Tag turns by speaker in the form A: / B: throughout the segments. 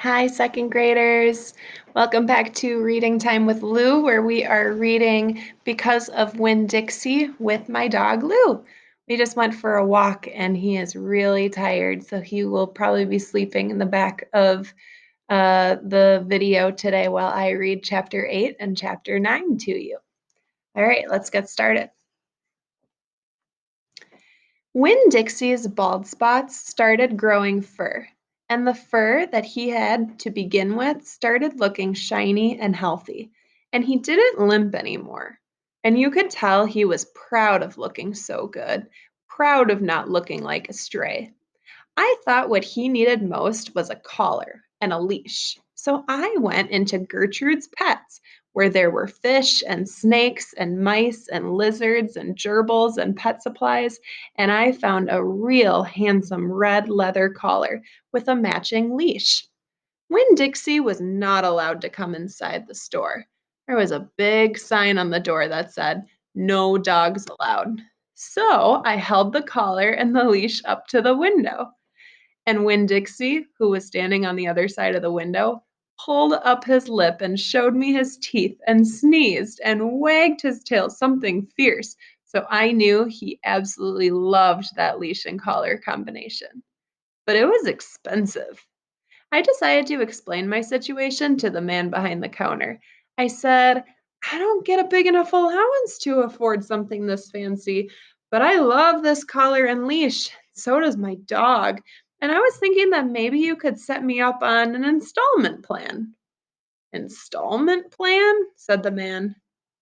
A: Hi, second graders. Welcome back to Reading Time with Lou, where we are reading Because of Winn Dixie with my dog Lou. We just went for a walk and he is really tired, so he will probably be sleeping in the back of the video today while I read chapter 8 and chapter 9 to you. All right, let's get started. When Dixie's bald spots started growing fur, and the fur that he had to begin with started looking shiny and healthy, and he didn't limp anymore. And you could tell he was proud of looking so good, proud of not looking like a stray. I thought what he needed most was a collar and a leash. So I went into Gertrude's Pets, where there were fish and snakes and mice and lizards and gerbils and pet supplies, and I found a real handsome red leather collar with a matching leash. Winn Dixie was not allowed to come inside the store. There was a big sign on the door that said, "No dogs allowed." So I held the collar and the leash up to the window. And when Dixie, who was standing on the other side of the window, pulled up his lip and showed me his teeth and sneezed and wagged his tail something fierce, so I knew he absolutely loved that leash and collar combination. But it was expensive. I decided to explain my situation to the man behind the counter. I said, "I don't get a big enough allowance to afford something this fancy, but I love this collar and leash. So does my dog. And I was thinking that maybe you could set me up on an installment plan." "Installment plan?" said the man.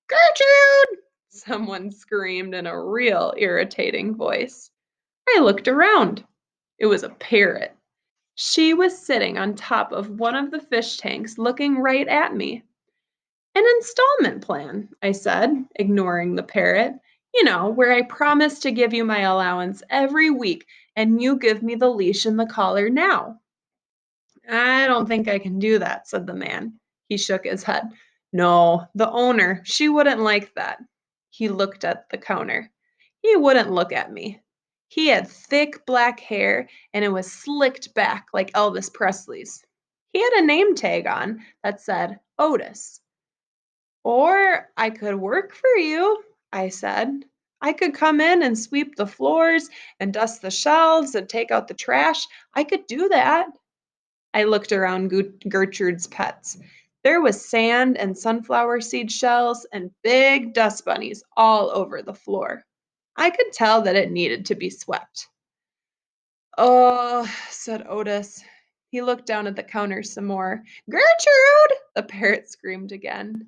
A: "Gertrude!" someone screamed in a real irritating voice. I looked around. It was a parrot. She was sitting on top of one of the fish tanks looking right at me. "An installment plan," I said, ignoring the parrot. "You know, where I promise to give you my allowance every week and you give me the leash and the collar now." "I don't think I can do that," said the man. He shook his head. "No, the owner, she wouldn't like that." He looked at the counter. He wouldn't look at me. He had thick black hair and it was slicked back like Elvis Presley's. He had a name tag on that said Otis. "Or I could work for you," I said. "I could come in and sweep the floors and dust the shelves and take out the trash. I could do that." I looked around Gertrude's Pets. There was sand and sunflower seed shells and big dust bunnies all over the floor. I could tell that it needed to be swept. "Oh," said Otis. He looked down at the counter some more. "Gertrude!" the parrot screamed again.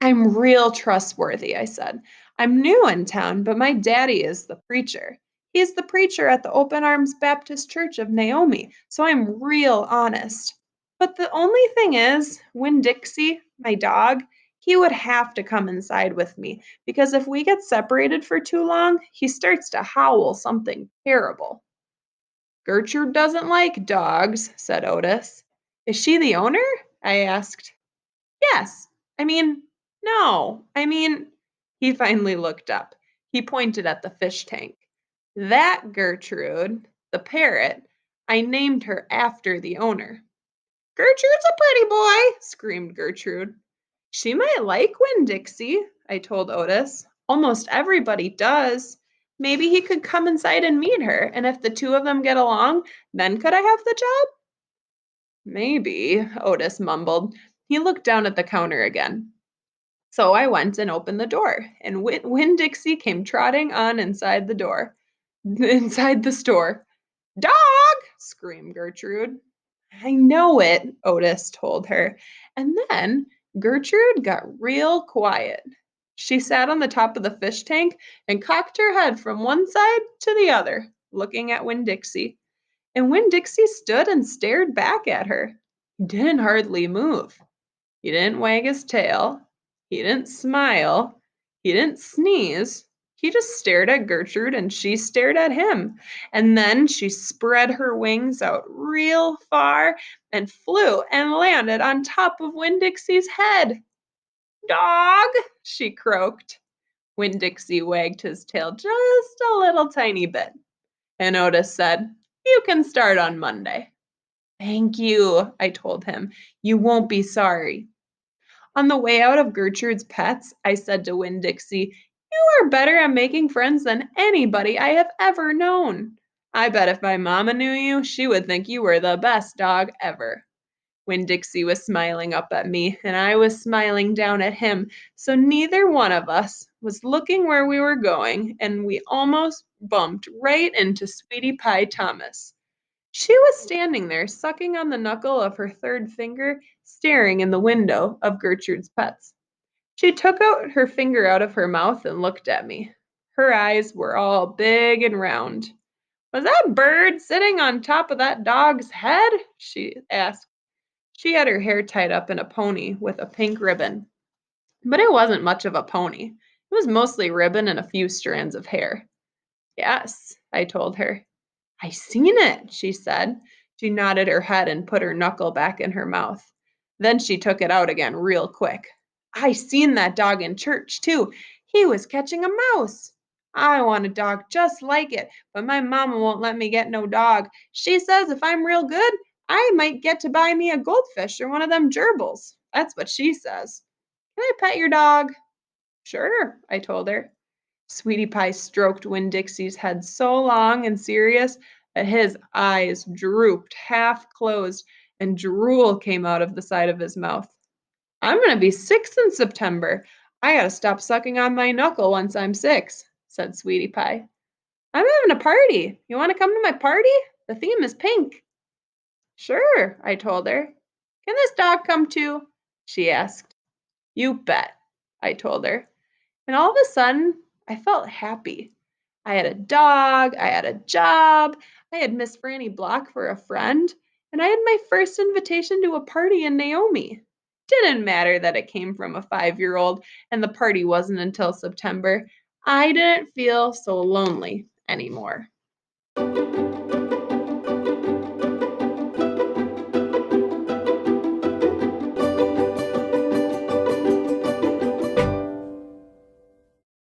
A: "I'm real trustworthy," I said. "I'm new in town, but my daddy is the preacher. He's the preacher at the Open Arms Baptist Church of Naomi, so I'm real honest. But the only thing is, when Dixie, my dog, he would have to come inside with me because if we get separated for too long, he starts to howl something terrible." "Gertrude doesn't like dogs," said Otis. "Is she the owner?" I asked. "Yes. I mean, no. I mean," he finally looked up. He pointed at the fish tank. "That Gertrude, the parrot, I named her after the owner." "Gertrude's a pretty boy," screamed Gertrude. "She might like Winn-Dixie," I told Otis. "Almost everybody does. Maybe he could come inside and meet her, and if the two of them get along, then could I have the job?" "Maybe," Otis mumbled. He looked down at the counter again. So I went and opened the door, and Winn-Dixie came trotting on inside the door, inside the store. "Dog!" screamed Gertrude. "I know it," Otis told her. And then Gertrude got real quiet. She sat on the top of the fish tank and cocked her head from one side to the other, looking at Winn-Dixie. And Winn-Dixie stood and stared back at her. He didn't hardly move. He didn't wag his tail. He didn't smile. He didn't sneeze. He just stared at Gertrude and she stared at him. And then she spread her wings out real far and flew and landed on top of Winn-Dixie's head. "Dog!" she croaked. Winn-Dixie wagged his tail just a little tiny bit. And Otis said, "You can start on Monday." Thank you, I told him. You won't be sorry. On the way out of Gertrude's Pets, I said to Winn Dixie, "You are better at making friends than anybody I have ever known. I bet if my mama knew you, she would think you were the best dog ever." Winn Dixie was smiling up at me, and I was smiling down at him, so neither one of us was looking where we were going, and we almost bumped right into Sweetie Pie Thomas. She was standing there, sucking on the knuckle of her third finger, staring in the window of Gertrude's Pets. She took out her finger out of her mouth and looked at me. Her eyes were all big and round. "Was that bird sitting on top of that dog's head?" she asked. She had her hair tied up in a pony with a pink ribbon, but it wasn't much of a pony. It was mostly ribbon and a few strands of hair. "Yes," I told her. "I seen it," she said. She nodded her head and put her knuckle back in her mouth. Then she took it out again real quick. "I seen that dog in church, too. He was catching a mouse. I want a dog just like it, but my mama won't let me get no dog. She says if I'm real good, I might get to buy me a goldfish or one of them gerbils. That's what she says. Can I pet your dog?" "Sure," I told her. Sweetie Pie stroked Winn-Dixie's head so long and serious that his eyes drooped, half closed, and drool came out of the side of his mouth. "I'm going to be 6 in September. I got to stop sucking on my knuckle once I'm 6, said Sweetie Pie. "I'm having a party. You want to come to my party? The theme is pink." "Sure," I told her. "Can this dog come too?" she asked. "You bet," I told her. And all of a sudden, I felt happy. I had a dog, I had a job, I had Miss Franny Block for a friend, and I had my first invitation to a party in Naomi. Didn't matter that it came from a 5-year-old and the party wasn't until September. I didn't feel so lonely anymore.